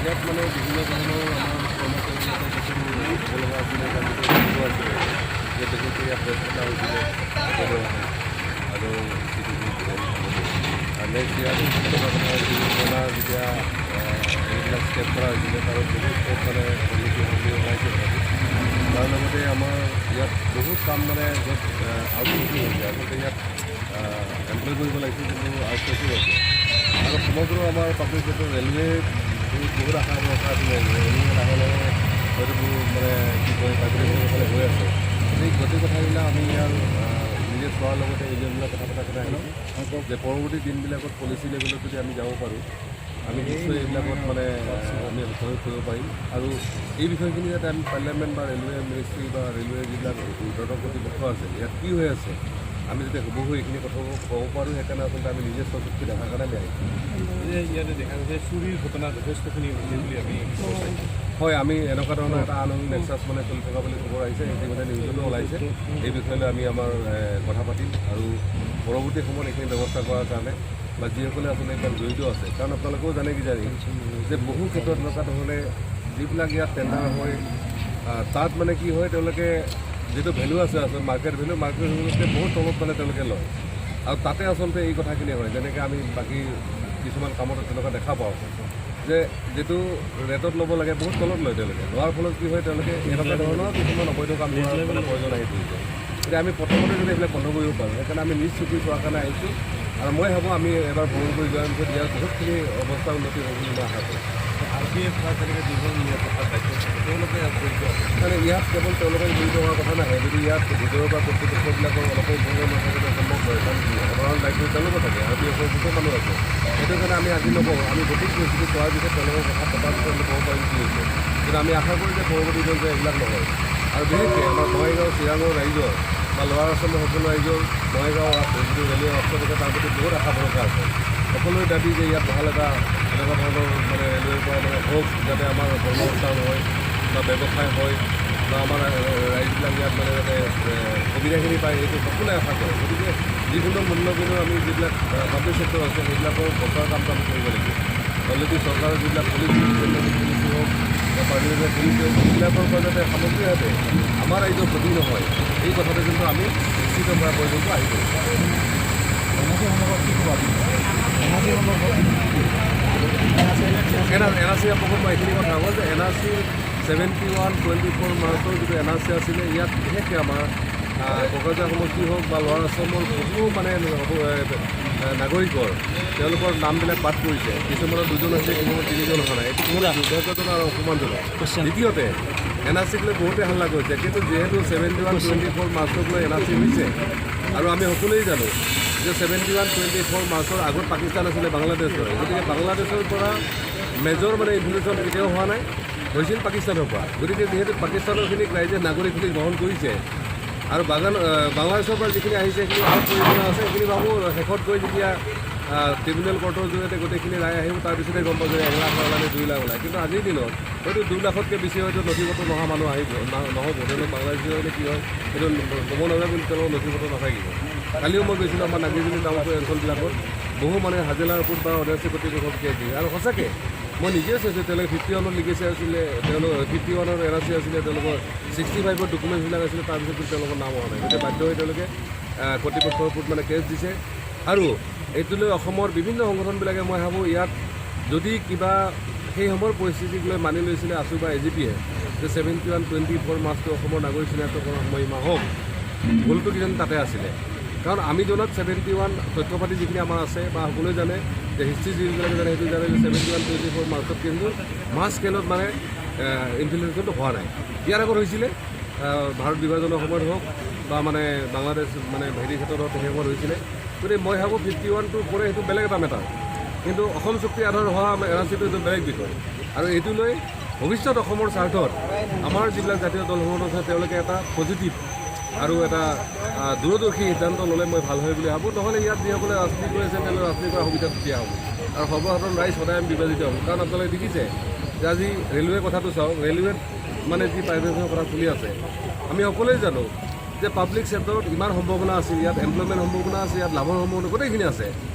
ইয়াত মানে বিভিন্ন ধৰণৰ আমাৰ কৰ্মচাৰীবিলাকে কিছুমান হ'ব লগা আছিলে আছিলে যে বিশেষকৈ ইয়াত ব্যস্ততা হৈছিলে আৰু নেক্সট ইয়াত কথা পুৰণা যেতিয়া এইবিলাক ষ্টেপ কৰা হৈছিলে তাৰ বহুত ষ্টেপ মানে সন্মুখীন ওলাইছে তাৰ লগতে আমাৰ ইয়াত বহুত কাম মানে য'ত আউটচোৰ্চিং হৈছে আচলতে ইয়াত এমপ্লয় কৰিব লাগিছিল কিন্তু আউটচোৰ্চিং হৈছে আৰু সমগ্ৰ আমাৰ পাব্লিক চেক্টৰ ৰেলৱে বহুত আশা ভৰসা আছিলে ৰেলৱে লাহে লাহে হয়তো মানে কি কয় প্ৰাইভেটাইজেশ্যনফালে হৈ আছে এই গোটেই কথাবিলাক আমি ইয়াৰ নিজে চোৱাৰ লগতে ইউনিয়নবিলাক কথা আহিছোঁ যে পৰৱৰ্তী দিনবিলাকত পলিচি লেভেলত যদি আমি যাব পাৰোঁ আমি নিশ্চয় এইবিলাকত মানে আমি সহযোগ কৰিব পাৰিম আৰু এই বিষয়খিনি যাতে আমি পাৰ্লিয়ামেণ্ট বা ৰেলৱে মিনিষ্ট্ৰী বা ৰেলৱে যিবিলাক উৰ্ধতন কৰ্তৃপক্ষ আছে ইয়াত কি হৈ আছে আমি যদি হুবহু এইখিনি কথা ক'ব পাৰোঁ সেইকাৰণে আচলতে আমি নিজে চকুতকৈ দেখাৰ কাৰণে আমি আহিছোঁ ইয়াতে দেখা গৈছে চুৰিৰ ঘটনা যথেষ্টখিনি হৈছে বুলি আমি হয় আমি এনেকুৱা ধৰণৰ এটা আনন্দ নেক্সাছ মানে চলি থকা বুলি খবৰ আহিছে ইতিমধ্যে নিউজতো ওলাইছে এই বিষয়লৈ আমি আমাৰ কথা পাতিম আৰু পৰৱৰ্তী সময়ত এইখিনি ব্যৱস্থা কৰাৰ কাৰণে বা যিসকলে আচলতে এইবিলাক জড়িত আছে কাৰণ আপোনালোকেও জানে কিজানি যে বহু ক্ষেত্ৰত এনেকুৱা ধৰণে যিবিলাক ইয়াত টেণ্ডাৰ হয় তাত মানে কি হয় তেওঁলোকে যিটো ভেলু আছে আচলতে মাৰ্কেট ভেলুতকৈ বহুত তলত মানে তেওঁলোকে লয় আৰু তাতে আচলতে এই কথাখিনি হয় যেনেকৈ আমি বাকী কিছুমান কামত তেনেকুৱা দেখা পাওঁ যে যিটো ৰেটত ল'ব লাগে বহুত তলত লয় তেওঁলোকে লোৱাৰ ফলত কি হয় তেওঁলোকে এনেকুৱা ধৰণৰ কিছুমান অবৈধ কাম কৰাৰ মানে প্ৰয়োজন আহি পৰিছে এতিয়া আমি প্ৰথমতে যদি এইবিলাক বন্ধ কৰিব পাৰোঁ সেইকাৰণে আমি নিজ চকুত চোৱাৰ কাৰণে আহিছোঁ আৰু মই ভাবোঁ আমি এবাৰ ভ্ৰমণ কৰি যোৱাৰ পিছত ইয়াৰ বহুতখিনি অৱস্থা উন্নতি হ'ব বুলি মই আশা কৰোঁ আৰ পি এফ বা তেনেকৈ যিবোৰ নিৰাপত্তাৰ দায়িত্ব তেওঁলোকে ইয়াত জড়িত মানে ইয়াত কেৱল তেওঁলোকে জড়িত হোৱাৰ কথা নাহে যদি ইয়াত ভিতৰৰ পৰা কৰ্তৃপক্ষবিলাকৰ অলপো ইনভলভমেণ্ট নাথাকিলে সম্ভৱ হয় কাৰণ সাধাৰণ দায়িত্ব তেওঁলোকৰ থাকে আৰ পি এফৰ কিছু মানুহ আছে সেইটো কাৰণে আমি আজি নকওঁ আমি গোটেই পৰিস্থিতি চোৱাৰ পিছত তেওঁলোকৰ কথা পতাৰ পিছত আমি ক'ব পাৰিম কি হৈছে কিন্তু আমি আশা কৰোঁ যে পৰৱৰ্তী দিনত যে এইবিলাক নহয় আৰু বিশেষকৈ আমাৰ বঙাইগাঁও চিৰাঙৰ ৰাইজৰ বা লোৱাৰ আসামৰ সকলো ৰাইজৰ বঙাইগাঁও যিটো ৰেলৱে অফিচ আছে তাৰ প্ৰতি বহুত আশা ভৰসা আছে সকলোৰে দাবী যে ইয়াত ভাল এটা এনেকুৱা ধৰণৰ মানে ৰেলৱেৰ পৰা মানে হওক যাতে আমাৰ কৰ্মসংস্থান হয় বা ব্যৱসায় হয় বা আমাৰ ৰাইজবিলাক ইয়াত মানে যাতে সুবিধাখিনি পায় এইটো সকলোৱে আশা কৰে গতিকে যিকোনো মূল্যবিহীন আমি যিবিলাক পাব্লিক চেক্টৰ আছে সেইবিলাকৰ বচোৱাৰ কামটো আমি কৰিব লাগিব অলৰেডি চৰকাৰৰ যিবিলাক পলিচি পলিচি হওক বা পাৰ্লিয়ামেণ্ট পলিচি হওক সেইবিলাকৰ পৰা যাতে সামগ্ৰিকভাৱে আমাৰ ৰাইজৰ ক্ষতি নহয় এই কথাটো কিন্তু আমি নিশ্চিত কৰা পৰ্যন্ত আহিব NRC অপকৰ্ম এইখিনি কথা হ'ব যে NRC 71/24 মাৰ্চৰ যিটো NRC আছিলে ইয়াত বিশেষকৈ আমাৰ কোকৰাঝাৰ সমষ্টি হওক বা লোৱাৰ আসামৰ বহু মানে নাগৰিকৰ তেওঁলোকৰ নামবিলাক বাদ পৰিছে কিছুমানৰ 2জন আছে কিছুমানৰ 3জন অহা নাই এইটো বহুত দুৰ্ভাগ্যজনক আৰু অপমানজনক দ্বিতীয়তে NRCক লৈ বহুতে হাল্লা কৰিছে কিন্তু যিহেতু 71/24 মাৰ্চক লৈ NRC হৈছে আৰু আমি সকলোৱেই জানো যে 71/24 মাৰ্চৰ আগত পাকিস্তান আছিলে বাংলাদেশৰ গতিকে বাংলাদেশৰ পৰা মেজৰ মানে ইনফ্লুৱেঞ্চন কেতিয়াও হোৱা নাই হৈছিল পাকিস্তানৰ পৰা গতিকে যিহেতু পাকিস্তানৰখিনিক ৰাইজে নাগৰিকখিনিক গ্ৰহণ কৰিছে আৰু বাংলাদেশৰ পৰা যিখিনি আহিছে সেইখিনি আউট কৰিবলৈ আছে সেইখিনি ভাবোঁ শেষত গৈ যেতিয়া ট্ৰিবিউনেল কোৰ্টৰ জৰিয়তে গোটেইখিনি ৰায় আহিব তাৰপিছতে গম পাব যে 1 লাখ ওলালে 2 লাখ ওলায় কিন্তু আজিৰ দিনত হয়তো 2 লাখতকৈ বেছি হয়তো নথিপত্ৰ নহা মানুহ আহিব নহ'ব তেওঁলোক বাংলাদেশী হ'লে কি হয় সেইটো ক'ব নাযায় বুলি তেওঁলোকৰ নথিপত্ৰ নাথাকিব কালিও মই গৈছিলোঁ আমাৰ নাগৰিকজনী টাউনপুৰ অঞ্চলবিলাকত বহু মানে হাজিলাৰ ওপৰত বা অৰ্ডাৰচি কৰ্তৃপক্ষক দিয়ে আৰু সঁচাকৈ মই নিজে চাইছোঁ তেওঁলোকে 51ত লিগেচি আছিলে তেওঁলোকৰ 51ৰ NRC আছিলে তেওঁলোকৰ 65ৰ ডকুমেণ্টছবিলাক আছিলে তাৰপিছতো তেওঁলোকৰ নাম অহা নাই গতিকে বাধ্য হৈ তেওঁলোকে কৰ্তৃপক্ষৰ ওপৰত মানে কেছ দিছে আৰু এইটোলৈ অসমৰ বিভিন্ন সংগঠনবিলাকে মই ভাবোঁ ইয়াত যদি কিবা সেই সময়ৰ পৰিস্থিতিক লৈ মানি লৈছিলে আছু বা AGPয়ে যে 71/24 মাৰ্চটো অসমৰ নাগৰিক চিনাক্তকৰণৰ সময়সীমা হওক ভুলটো কিজানি তাতে আছিলে কাৰণ আমি জনাত 71 তথ্যপাতি যিখিনি আমাৰ আছে বা সকলোৱে জানে যে হিষ্ট্ৰী যিবিলাকে জানে সেইটো জানে যে 71/24 মাৰ্চত কিন্তু মাছ স্কেলত মানে ইনফ্লুৱেঞ্চনটো হোৱা নাই ইয়াৰ আগত হৈছিলে ভাৰত বিভাজনৰ সময়ত হওক বা মানে বাংলাদেশ মানে হেৰি ক্ষেত্ৰত হওক সেই সময়ত হৈছিলে গতিকে মই ভাবোঁ 51টো পৰে সেইটো বেলেগ এটা মেটাৰ কিন্তু অসম চুক্তি আধাৰ হোৱা NRCটো এইটো বেলেগ বিষয় আৰু এইটো লৈ ভৱিষ্যত অসমৰ স্বাৰ্থত আমাৰ যিবিলাক জাতীয় দলসমূহ আছে তেওঁলোকে এটা পজিটিভ আৰু এটা দূৰদৰ্শী সিদ্ধান্ত ল'লে মই ভাল হয় বুলি ভাবোঁ নহ'লে ইয়াত যিসকলে ৰাজনীতি কৰি আছে তেওঁলোকে ৰাজনীতি কৰা সুবিধা দিয়া হ'ব আৰু সৰ্বসাধাৰণ ৰাইজ সদায় আমি বিভাজিত হ'ব কাৰণ আপোনালোকে দেখিছে যে আজি ৰেলৱে কথাটো চাওক ৰেলৱেত মানে যি প্ৰাইভেটাইজেশ্যনৰ কথা চলি আছে আমি সকলোৱে জানো যে পাব্লিক চেক্টৰত ইমান সম্ভাৱনা আছিল ইয়াত এমপ্লয়মেণ্ট সম্ভাৱনা আছে ইয়াত লাভৰ সম্ভাৱনা গোটেইখিনি আছে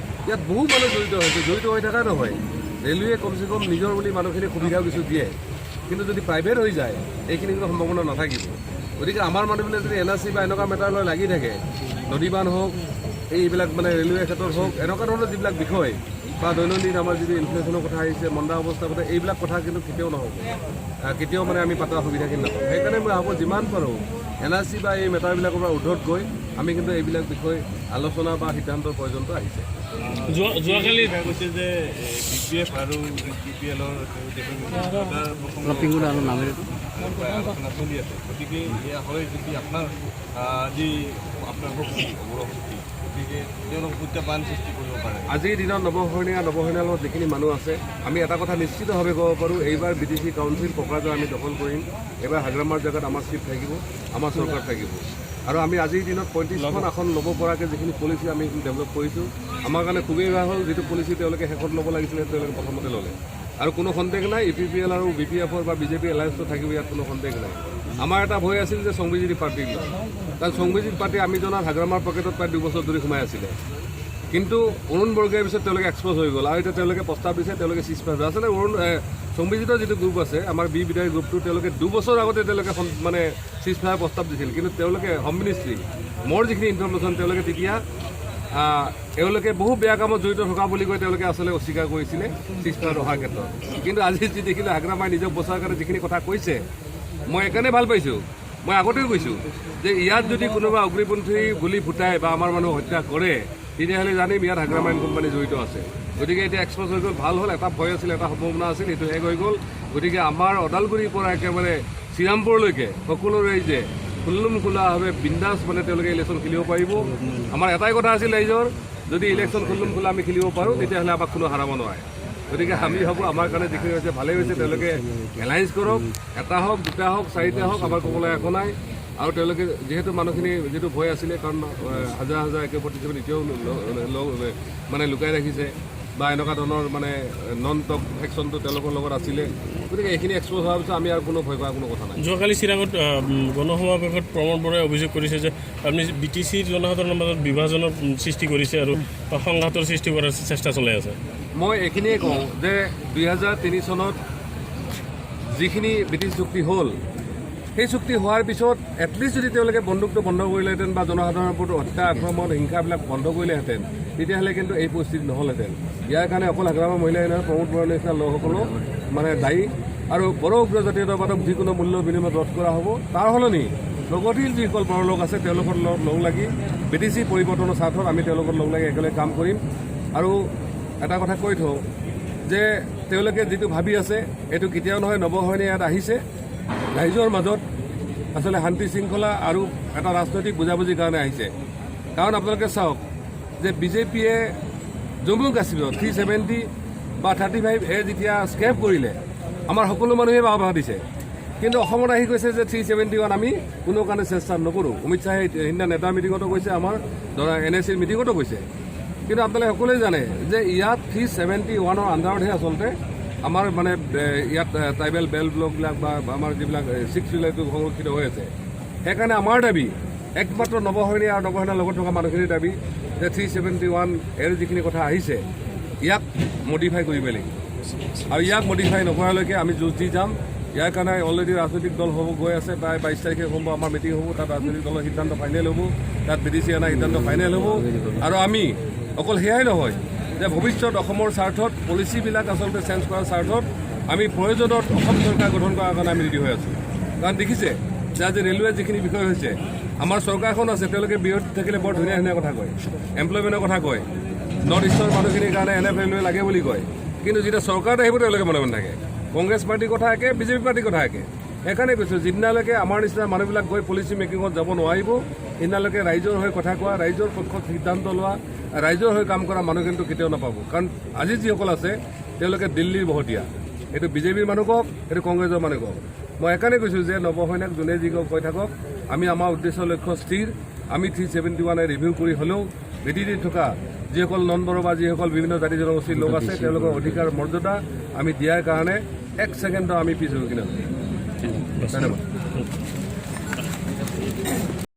ইয়াত বহু মানুহ জড়িত হৈছে জড়িত হৈ থকা নহয় ৰেলৱে কমচে কম নিজৰ বুলি মানুহখিনি সুবিধা কিছু দিয়ে, কিন্তু যদি প্ৰাইভেট হৈ যায় এইখিনি কিন্তু সম্ভাৱনা নাথাকিব। গতিকে আমাৰ মানুহবিলাক যদি NRC বা এনেকুৱা মেটাৰ লৈ লাগি থাকে, নদীবান্ধ হওক, এইবিলাক মানে ৰেলৱে ক্ষেত্ৰত হওক, এনেকুৱা ধৰণৰ যিবিলাক বিষয় বা দৈনন্দিন আমাৰ যিটো ইনফ্লেশ্যনৰ কথা আহিছে, মন্দা অৱস্থাৰ কথা, এইবিলাক কথা কিন্তু কেতিয়াও নহ'ব, কেতিয়াও মানে আমি পাতা সুবিধাখিনি নাপাওঁ। সেইকাৰণে মই ভাবোঁ যিমান পাৰোঁ NRC বা এই মেটাৰবিলাকৰ পৰা উৰ্ধত গৈ আমি কিন্তু এইবিলাক বিষয় আলোচনা বা সিদ্ধান্তৰ প্ৰয়োজনটো আহিছে। যোৱাকালি কৈছে যে BPF আৰু BPLৰ আলোচনা চলি আছে, গতিকে এয়া হয় যদি আপোনাৰ যি আপোনাৰ শক্তি অগ্ৰশক্তি, গতিকে তেওঁলোক প্ৰত্যাহ্বান সৃষ্টি কৰিব পাৰে। আজিৰ দিনত নৱসৈনিয়াৰ লগত যিখিনি মানুহ আছে, আমি এটা কথা নিশ্চিতভাৱে ক'ব পাৰোঁ, এইবাৰ BTC কাউন্সিল কোকৰাঝাৰ আমি দখল কৰিম। এইবাৰ হাগ্ৰামাৰ জেগাত আমাৰ চিট থাকিব, আমাৰ চৰকাৰ থাকিব। আৰু আমি আজিৰ দিনত 35খন আসন ল'ব পৰাকৈ যিখিনি পলিচি আমি ডেভেলপ কৰিছোঁ, আমাৰ কাৰণে খুবেই ভাল হ'ল। যিটো পলিচি তেওঁলোকে শেষত ল'ব লাগিছিলে তেওঁলোকে প্ৰথমতে ল'লে, আৰু কোনো সন্দেহ নাই UPPL আৰু BPFৰ বা BJP এলায়েন্সটো থাকিব, ইয়াত কোনো সন্দেহ নাই। আমাৰ এটা ভয় আছিল যে সংবিজিত পাৰ্টিক লৈ, কাৰণ সংবিজিত পাৰ্টি আমি জনাত হাগ্ৰামাৰ পকেটত প্ৰায় 2 বছৰ ধৰি সোমাই আছিলে, কিন্তু অৰুণ বৰগোহাঁইৰ পিছত তেওঁলোকে এক্সপ'জ হৈ গ'ল, আৰু এতিয়া তেওঁলোকে প্ৰস্তাৱ দিছে তেওঁলোকে চিজফায়াৰ আচলতে সংবিজিতৰ যিটো গ্ৰুপ আছে আমাৰ বিধায়ক গ্ৰুপটো, তেওঁলোকে 2 বছৰ আগতে তেওঁলোকে মানে চিজফায়াৰ প্ৰস্তাৱ দিছিল, কিন্তু তেওঁলোকে হোম মিনিষ্ট্ৰী মোৰ যিখিনি ইনফৰমেশ্যন তেওঁলোকে তেতিয়া এওঁলোকে বহু বেয়া কামত জড়িত থকা বুলি কৈ তেওঁলোকে আচলতে অস্বীকাৰ কৰিছিলে চিজফায়াৰ ৰখাৰ ক্ষেত্ৰত। কিন্তু আজি যি দেখিলে হাগ্ৰামাই নিজক বচোৱাৰ কাৰণে যিখিনি কথা কৈছে, মই এইকাৰণে ভাল পাইছোঁ। মই আগতেও কৈছোঁ যে ইয়াত যদি কোনোবা অগ্নিপন্থী গুলি ফুটাই বা আমাৰ মানুহ হত্যা কৰে, তেতিয়াহ'লে জানিম ইয়াত হাগ্ৰামাইন কোম্পানী জড়িত আছে। গতিকে এতিয়া এক্সপ'জ হৈ গ'ল, ভাল হ'ল। এটা ভয় আছিল, এটা সম্ভাৱনা আছিল, সেইটো শেষ হৈ গ'ল। গতিকে আমাৰ ওদালগুৰিৰ পৰা একেবাৰে শ্ৰীৰামপুৰলৈকে সকলো ৰাইজে খুল্লুম খোলাভাৱে বিন্দাছ মানে তেওঁলোকে ইলেকশ্যন খেলিব পাৰিব। আমাৰ এটাই কথা আছিল ৰাইজৰ, যদি ইলেকশ্যন খুল্লুম খোলা আমি খেলিব পাৰোঁ তেতিয়াহ'লে আমাক কোনো হাৰাব নোৱাৰে। গতিকে আমি ভাবোঁ আমাৰ কাৰণে যিখিনি হৈছে ভালেই হৈছে, তেওঁলোকে এলায়েন্স কৰক, এটা হওক, দুটা হওক, চাৰিটা হওক, আমাৰ ক'বলৈ একো নাই। আৰু তেওঁলোকে যিহেতু মানুহখিনি যিটো ভয় আছিলে, কাৰণ হাজাৰ হাজাৰ একে প্ৰতিষ্ঠান এতিয়াও মানে লুকাই ৰাখিছে, বা এনেকুৱা ধৰণৰ মানে নন টক ফেকশ্যনটো তেওঁলোকৰ লগত আছিলে, গতিকে এইখিনি এক্সপ'জ হোৱাৰ পিছত আমি আৰু কোনো ভয় কৰাৰ কোনো কথা নাই। যোৱাকালি চিৰাঙত গণসমাৱেশত প্ৰমোদ বৰাই অভিযোগ কৰিছে যে আপুনি BTCৰ জনসাধাৰণৰ মাজত বিভাজনৰ সৃষ্টি কৰিছে আৰু সংঘাতৰ সৃষ্টি কৰাৰ চেষ্টা চলাই আছে। মই এইখিনিয়ে কওঁ যে 2003 চনত যিখিনি BTC চুক্তি হ'ল, সেই চুক্তি হোৱাৰ পিছত এটলিষ্ট যদি তেওঁলোকে বন্দুকটো বন্ধ কৰিলেহেঁতেন বা জনসাধাৰণৰ ওপৰত হত্যা, আক্ৰমণ, হিংসাবিলাক বন্ধ কৰিলেহেঁতেন, তেতিয়াহ'লে কিন্তু এই পৰিস্থিতি নহ'লহেঁতেন। ইয়াৰ কাৰণে অকল হাগ্ৰামাৰ মহিলাই নহয়, প্ৰমোদ বৰাৰ নিচিনা লোকসকলো মানে দায়ী। আৰু বড়ো উগ্ৰ জাতীয়তাবাদক যিকোনো মূল্য বিনিময়ত ৰদ কৰা হ'ব। তাৰ সলনি প্ৰগতিশীল যিসকল বড়ো লোক আছে তেওঁলোকৰ লগ লাগি BTC পৰিৱৰ্তনৰ স্বাৰ্থত আমি তেওঁলোকৰ লগ লাগি একেলগে কাম কৰিম। আৰু এটা কথা কৈ থওঁ যে তেওঁলোকে যিটো ভাবি আছে এইটো কেতিয়াও নহয়। নৱসৈনিয়ে ইয়াত আহিছে ৰাইজৰ মাজত আচলতে শান্তি শৃংখলা আৰু এটা ৰাজনৈতিক বুজাবুজিৰ কাৰণে আহিছে। কাৰণ আপোনালোকে চাওক যে BJPয়ে জম্মু কাশ্মীৰত 370 বা 35A যেতিয়া স্কেপ কৰিলে, আমাৰ সকলো মানুহে বাহ দিছে, কিন্তু অসমত আহি কৈছে যে 371 আমি কোনো কাৰণে চেষ্টা নকৰোঁ। অমিত শ্বাহে সিদিনা নেতা মিটিঙতো কৈছে, আমাৰ ধৰা NSCৰ মিটিঙতো কৈছে। কিন্তু আপোনালোকে সকলোৱে জানে যে ইয়াত 371ৰ আণ্ডাৰতহে আচলতে আমাৰ মানে ইয়াত ট্ৰাইবেল বেল্ট ব্লকবিলাক বা আমাৰ যিবিলাক 6 বিলাকটো সংৰক্ষিত হৈ আছে। সেইকাৰণে আমাৰ দাবী একমাত্ৰ নৱসৈনিয়া আৰু নৱসৈনিয়াৰ লগত থকা মানুহখিনিৰ দাবী যে 371 যিখিনি কথা আহিছে ইয়াক মডিফাই কৰিব লাগিব, আৰু ইয়াক মডিফাই নকৰালৈকে আমি যুঁজ দি যাম। ইয়াৰ কাৰণে অলৰেডি ৰাজনৈতিক দল হ'ব গৈ আছে, প্ৰায় 22 তাৰিখে হ'ব আমাৰ মিটিং হ'ব, তাত ৰাজনৈতিক দলৰ সিদ্ধান্ত ফাইনেল হ'ব, তাত BTC অনা সিদ্ধান্ত ফাইনেল হ'ব। আৰু আমি অকল সেয়াই নহয় যে ভৱিষ্যত অসমৰ স্বাৰ্থত পলিচিবিলাক আচলতে চেঞ্জ কৰাৰ স্বাৰ্থত আমি প্ৰয়োজনত অসম চৰকাৰ গঠন কৰাৰ কাৰণে আমি ৰেডি হৈ আছোঁ। কাৰণ দেখিছে যে আজি ৰেলৱে যিখিনি বিষয় হৈছে, আমাৰ চৰকাৰখন আছে, তেওঁলোকে বিৰোধী থাকিলে বৰ ধুনীয়া ধুনীয়া কথা কয়, এমপ্লয়মেণ্টৰ কথা কয়, নৰ্থ ইষ্টৰ মানুহখিনিৰ কাৰণে NF ৰেলৱে লাগে বুলি কয়, কিন্তু যেতিয়া চৰকাৰত আহিব তেওঁলোকে মনে মনে থাকে। কংগ্ৰেছ পাৰ্টিৰ কথা একে, BJP পাৰ্টিৰ কথা একে। সেইকাৰণে কৈছোঁ যিদিনালৈকে আমাৰ নিচিনা মানুহবিলাক গৈ পলিচি মেকিঙত যাব নোৱাৰিব, সেইদিনালৈকে ৰাইজৰ হৈ কথা কোৱা, ৰাইজৰ পক্ষত সিদ্ধান্ত লোৱা, ৰাইজৰ হৈ কাম কৰা মানুহ কিন্তু কেতিয়াও নাপাব। কাৰণ আজি যিসকল আছে তেওঁলোকে দিল্লীৰ বহতীয়া, এইটো BJPৰ মানুহ কওক, এইটো কংগ্ৰেছৰ মানুহ কওক। মই সেইকাৰণে কৈছোঁ যে নৱসৈনিয়াক যোনে যি কৈ থাকক, আমি আমাৰ উদ্দেশ্য লক্ষ্য স্থিৰ। আমি 371 ৰিভিউ কৰি হ'লেও BTCত থকা যিসকল নন বড়ো বা যিসকল বিভিন্ন জাতি জনগোষ্ঠীৰ লোক আছে তেওঁলোকৰ অধিকাৰ মৰ্যাদা আমি দিয়াৰ কাৰণে 1 ছেকেণ্ডো আমি পিছ হৈ কিনে ধন্যবাদ।